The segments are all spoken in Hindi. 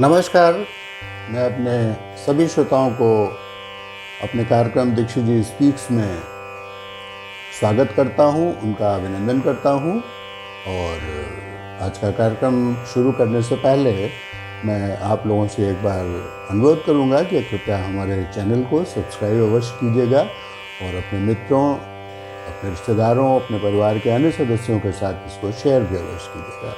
नमस्कार। मैं अपने सभी श्रोताओं को अपने कार्यक्रम दीक्षित जी स्पीक्स में स्वागत करता हूं, उनका अभिनंदन करता हूं। और आज का कार्यक्रम शुरू करने से पहले मैं आप लोगों से एक बार अनुरोध करूंगा कि कृपया हमारे चैनल को सब्सक्राइब अवश्य कीजिएगा और अपने मित्रों, अपने रिश्तेदारों, अपने परिवार के अन्य सदस्यों के साथ इसको शेयर भी अवश्य कीजिएगा।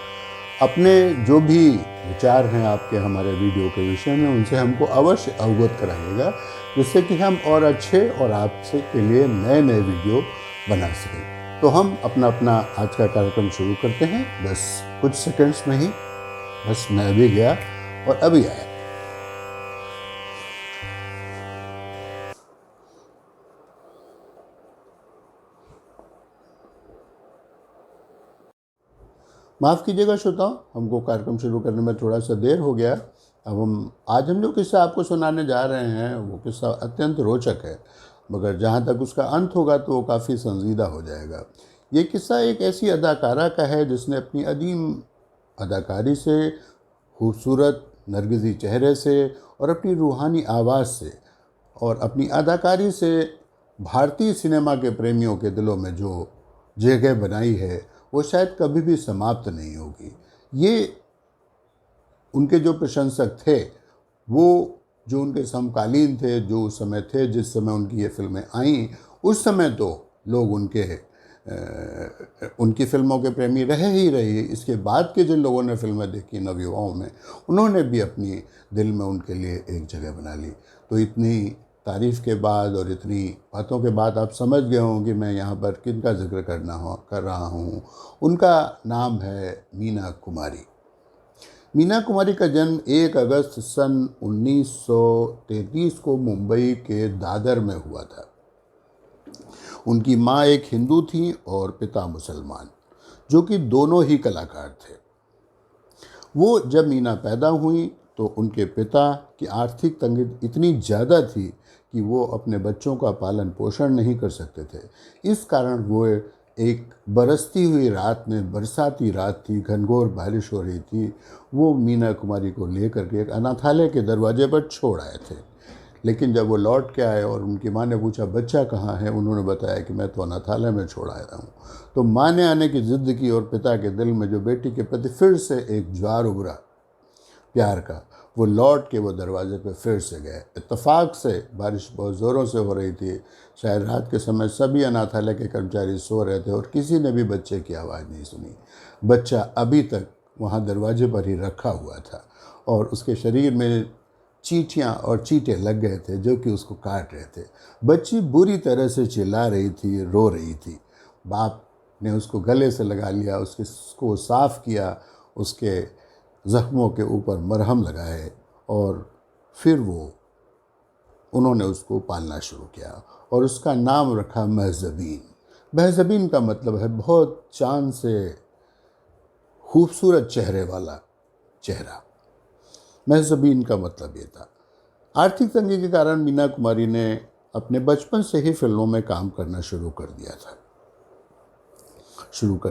अपने जो भी विचार हैं आपके हमारे वीडियो के विषय में, उनसे हमको अवश्य अवगत कराइएगा, जिससे कि हम और अच्छे और आपसे के लिए नए नए वीडियो बना सकें। तो हम अपना आज का कार्यक्रम शुरू करते हैं, बस कुछ सेकंड्स में ही। बस मैं अभी गया और अभी आया। माफ़ कीजिएगा श्रोताओं, हमको कार्यक्रम शुरू करने में थोड़ा सा देर हो गया। अब आज हम जो किस्सा आपको सुनाने जा रहे हैं वो किस्सा अत्यंत रोचक है, मगर जहाँ तक उसका अंत होगा तो वो काफ़ी संजीदा हो जाएगा। ये किस्सा एक ऐसी अदाकारा का है जिसने अपनी अदीम अदाकारी से, खूबसूरत नरगिसी चेहरे से और अपनी रूहानी आवाज़ से और अपनी अदाकारी से भारतीय सिनेमा के प्रेमियों के दिलों में जो जगह बनाई है वो शायद कभी भी समाप्त नहीं होगी। ये उनके जो प्रशंसक थे, वो जो उनके समकालीन थे, जो उस समय थे जिस समय उनकी ये फिल्में आईं, उस समय तो लोग उनकी फिल्मों के प्रेमी रहे ही रहे। इसके बाद के जिन लोगों ने फिल्में देखी नवयुवाओं में, उन्होंने भी अपनी दिल में उनके लिए एक जगह बना ली। तो इतनी तारीफ़ के बाद और इतनी बातों के बाद आप समझ गए हों कि मैं यहाँ पर किनका जिक्र कर रहा हूँ। उनका नाम है मीना कुमारी। मीना कुमारी का जन्म 1 अगस्त सन 1933 को मुंबई के दादर में हुआ था। उनकी माँ एक हिंदू थी और पिता मुसलमान, जो कि दोनों ही कलाकार थे। वो जब मीना पैदा हुई तो उनके पिता की आर्थिक तंगी इतनी ज़्यादा थी कि वो अपने बच्चों का पालन पोषण नहीं कर सकते थे। इस कारण वो एक बरसती हुई रात में, बरसाती रात थी, घनघोर बारिश हो रही थी, वो मीना कुमारी को लेकर के एक अनाथालय के दरवाजे पर छोड़ आए थे। लेकिन जब वो लौट के आए और उनकी माँ ने पूछा बच्चा कहाँ है, उन्होंने बताया कि मैं तो अनाथालय में छोड़ आया हूँ। तो माँ ने आने की ज़िद की और पिता के दिल में जो बेटी के प्रति फिर से एक ज्वार उभरा प्यार का, वो लौट के वो दरवाजे पे फिर से गए। इत्तेफाक से बारिश बहुत ज़ोरों से हो रही थी। शायद रात के समय सभी अनाथालय के कर्मचारी सो रहे थे और किसी ने भी बच्चे की आवाज़ नहीं सुनी। बच्चा अभी तक वहाँ दरवाजे पर ही रखा हुआ था और उसके शरीर में चींटियाँ और चींटे लग गए थे जो कि उसको काट रहे थे। बच्ची बुरी तरह से चिल्ला रही थी, रो रही थी। बाप ने उसको गले से लगा लिया, उसको साफ़ किया, उसके ज़ख्मों के ऊपर मरहम लगाए और फिर उन्होंने उसको पालना शुरू किया और उसका नाम रखा महज़बीन। महज़बीन का मतलब है बहुत चांद से खूबसूरत चेहरे वाला चेहरा। महज़बीन का मतलब ये था। आर्थिक तंगी के कारण मीना कुमारी ने अपने बचपन से ही फिल्मों में काम करना शुरू कर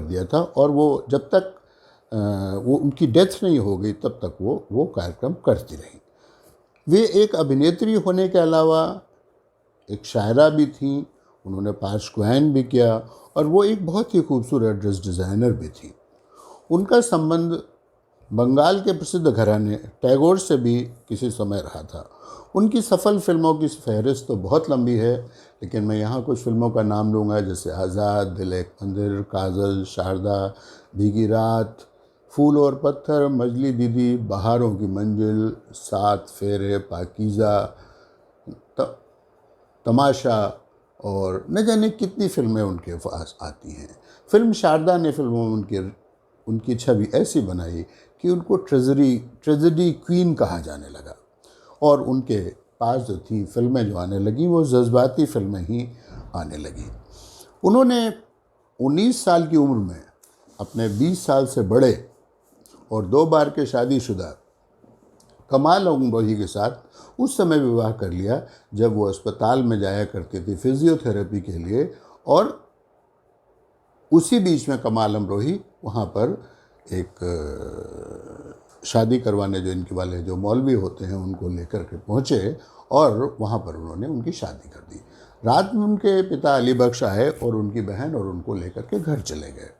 दिया था और वो जब तक वो उनकी डेथ नहीं हो गई तब तक वो कार्यक्रम करती रही। वे एक अभिनेत्री होने के अलावा एक शायरा भी थीं। उन्होंने पार्श्व गायन भी किया और वो एक बहुत ही खूबसूरत ड्रेस डिज़ाइनर भी थी। उनका संबंध बंगाल के प्रसिद्ध घराने टैगोर से भी किसी समय रहा था। उनकी सफल फिल्मों की फहरिस्त तो बहुत लंबी है, लेकिन मैं यहाँ कुछ फिल्मों का नाम लूँगा, जैसे आज़ाद, दिल एक मंदिर, काजल, शारदा, भीगी रात, फूल और पत्थर, मजली दीदी, बहारों की मंजिल, 7 फेरे, पाकीज़ा, तमाशा और न जाने कितनी फिल्में उनके पास आती हैं। फिल्म शारदा ने फिल्मों में उनकी छवि ऐसी बनाई कि उनको ट्रेजेडी क्वीन कहा जाने लगा और उनके पास जो थी फिल्में जो आने लगी वो जज्बाती फिल्में ही आने लगी। उन्होंने 19 साल की उम्र में अपने 20 साल से बड़े और 2 बार के शादीशुदा कमाल अमरोही के साथ उस समय विवाह कर लिया जब वो अस्पताल में जाया करती थी फिजियोथेरेपी के लिए, और उसी बीच में कमाल अमरोही वहाँ पर एक शादी करवाने जो इनके वाले जो मौलवी होते हैं उनको लेकर के पहुँचे और वहाँ पर उन्होंने उनकी शादी कर दी। रात में उनके पिता अली बख्श आए और उनकी बहन और उनको लेकर के घर चले गए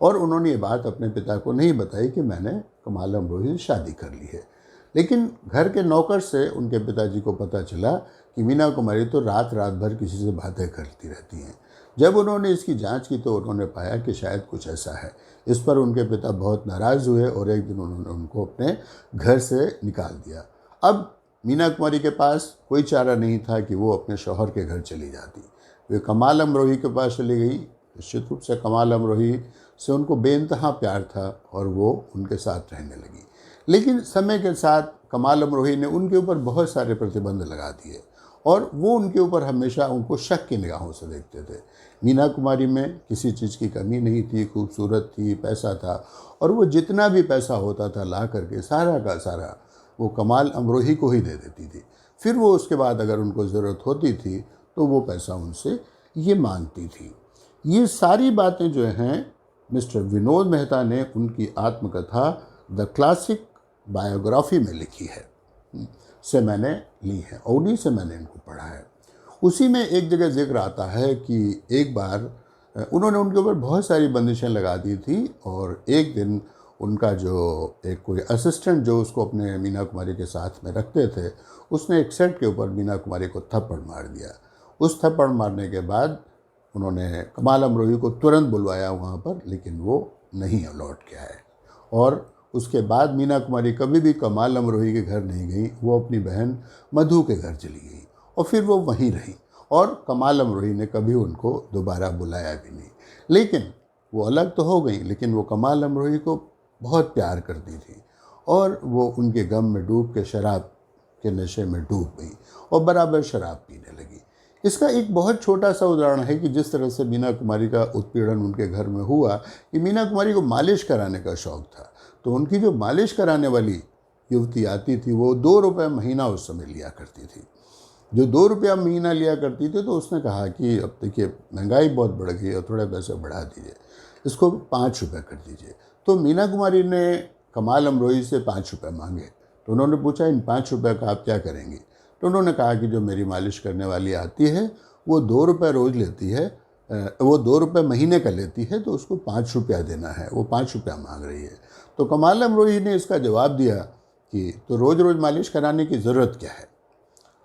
और उन्होंने ये बात अपने पिता को नहीं बताई कि मैंने कमाल अमरोही से शादी कर ली है। लेकिन घर के नौकर से उनके पिताजी को पता चला कि मीना कुमारी तो रात रात भर किसी से बातें करती रहती हैं। जब उन्होंने इसकी जांच की तो उन्होंने पाया कि शायद कुछ ऐसा है। इस पर उनके पिता बहुत नाराज़ हुए और एक दिन उन्होंने उनको अपने घर से निकाल दिया। अब मीना कुमारी के पास कोई चारा नहीं था कि वो अपने शौहर के घर चली जाती। वे कमाल अमरोही के पास चली गई। निश्चित रूप से कमाल अमरोही से उनको बेइंतहा प्यार था और वो उनके साथ रहने लगी। लेकिन समय के साथ कमाल अमरोही ने उनके ऊपर बहुत सारे प्रतिबंध लगा दिए और वो उनके ऊपर हमेशा उनको शक की निगाहों से देखते थे। मीना कुमारी में किसी चीज़ की कमी नहीं थी, खूबसूरत थी, पैसा था और वो जितना भी पैसा होता था ला करके सारा का सारा वो कमाल अमरोही को ही दे देती थी। फिर वो उसके बाद अगर उनको ज़रूरत होती थी तो वो पैसा उनसे ये मांगती थी। ये सारी बातें जो हैं मिस्टर विनोद मेहता ने उनकी आत्मकथा द क्लासिक बायोग्राफी में लिखी है, से मैंने ली है और उन्हीं से मैंने इनको पढ़ा है। उसी में एक जगह जिक्र आता है कि एक बार उन्होंने उनके ऊपर बहुत सारी बंदिशें लगा दी थी और एक दिन उनका जो एक कोई असिस्टेंट जो उसको अपने मीना कुमारी के साथ में रखते थे उसने एक सेट के ऊपर मीना कुमारी को थप्पड़ मार दिया। उस थप्पड़ मारने के बाद उन्होंने कमाल अमरोही को तुरंत बुलवाया वहाँ पर, लेकिन वो नहीं लौट के आए और उसके बाद मीना कुमारी कभी भी कमाल अमरोही के घर नहीं गई। वो अपनी बहन मधु के घर चली गई और फिर वो वहीं रही और कमाल अमरोही ने कभी उनको दोबारा बुलाया भी नहीं। लेकिन वो अलग तो हो गई, लेकिन वो कमाल अमरोही को बहुत प्यार करती थी और वो उनके गम में डूब के शराब के नशे में डूब गई और बराबर शराब पीने लगी। इसका एक बहुत छोटा सा उदाहरण है कि जिस तरह से मीना कुमारी का उत्पीड़न उनके घर में हुआ कि मीना कुमारी को मालिश कराने का शौक़ था, तो उनकी जो मालिश कराने वाली युवती आती थी वो 2 रुपये महीना उस समय लिया करती थी। जो 2 रुपया महीना लिया करती थी तो उसने कहा कि अब देखिए महंगाई बहुत बढ़ गई और थोड़े पैसे बढ़ा दीजिए, इसको 5 रुपये कर दीजिए। तो मीना कुमारी ने कमाल अमरोही से 5 रुपये मांगे तो उन्होंने पूछा इन 5 रुपये का आप क्या करेंगी? तो उन्होंने कहा कि जो मेरी मालिश करने वाली आती है वो 2 रुपये रोज़ लेती है, वो 2 रुपये महीने का लेती है तो उसको 5 रुपया देना है, वो 5 रुपया मांग रही है। तो कमाल अमरोही ने इसका जवाब दिया कि तो रोज़ रोज़ मालिश कराने की ज़रूरत क्या है।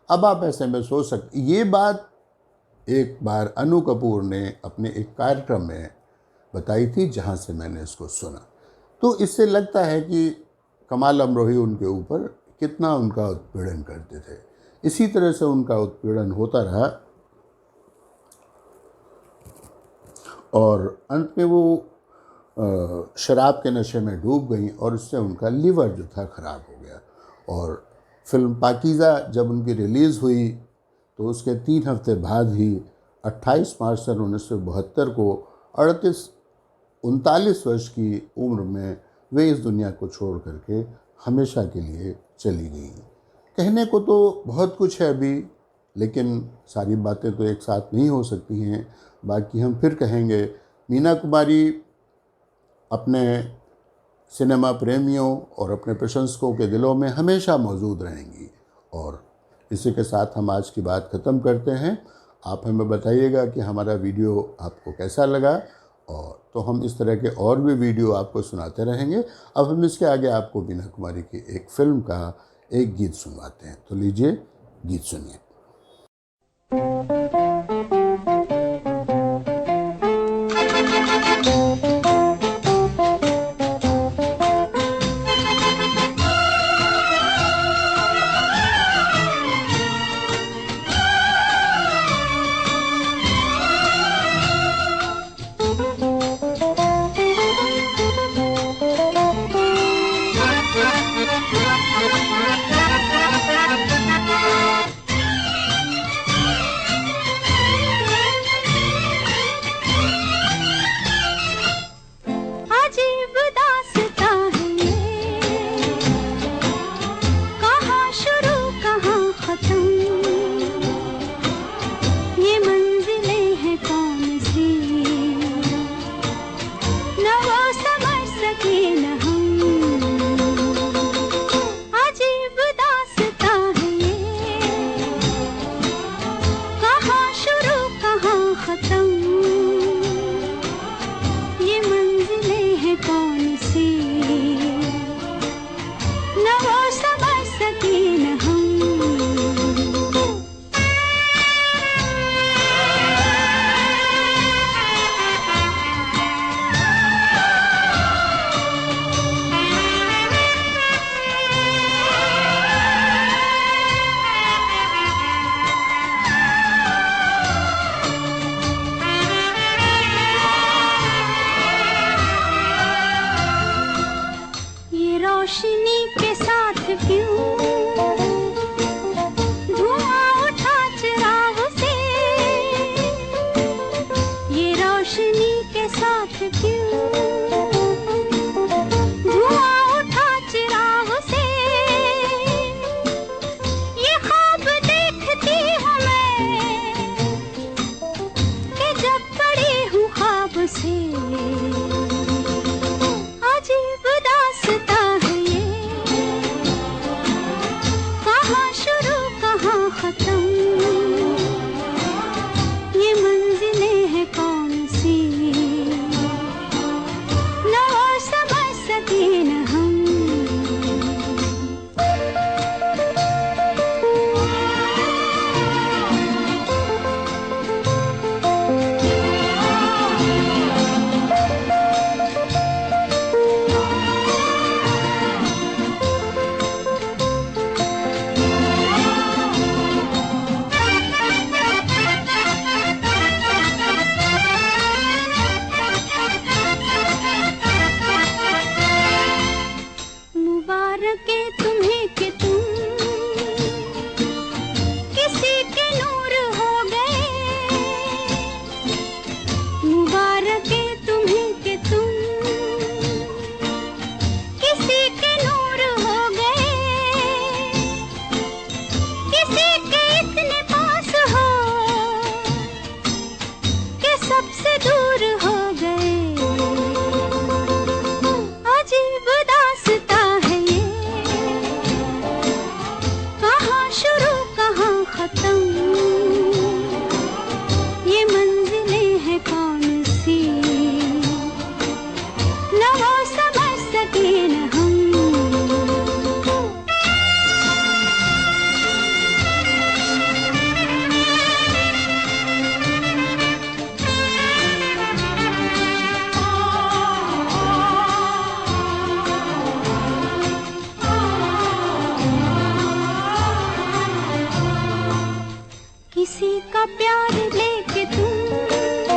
अब आप ऐसे में सोच सकते, ये बात एक बार अनु कपूर ने अपने एक कार्यक्रम में बताई थी जहाँ से मैंने इसको सुना। तो इससे लगता है कि कमाल अमरोही उनके ऊपर कितना उनका उत्पीड़न करते थे। इसी तरह से उनका उत्पीड़न होता रहा और अंत में वो शराब के नशे में डूब गई और उससे उनका लीवर जो था ख़राब हो गया। और फिल्म पाकीज़ा जब उनकी रिलीज़ हुई तो उसके 3 हफ्ते बाद ही 28 मार्च सन 1972 को 39 वर्ष की उम्र में वे इस दुनिया को छोड़ करके हमेशा के लिए चली गई। कहने को तो बहुत कुछ है अभी, लेकिन सारी बातें तो एक साथ नहीं हो सकती हैं। बाकी हम फिर कहेंगे, मीना कुमारी अपने सिनेमा प्रेमियों और अपने प्रशंसकों के दिलों में हमेशा मौजूद रहेंगी। और इसी के साथ हम आज की बात ख़त्म करते हैं। आप हमें बताइएगा कि हमारा वीडियो आपको कैसा लगा, और तो हम इस तरह के और भी वीडियो आपको सुनाते रहेंगे। अब हम इसके आगे आपको मीना कुमारी की एक फ़िल्म का एक गीत सुनवाते हैं, तो लीजिए गीत सुनिए। किसी का प्यार लेके तुम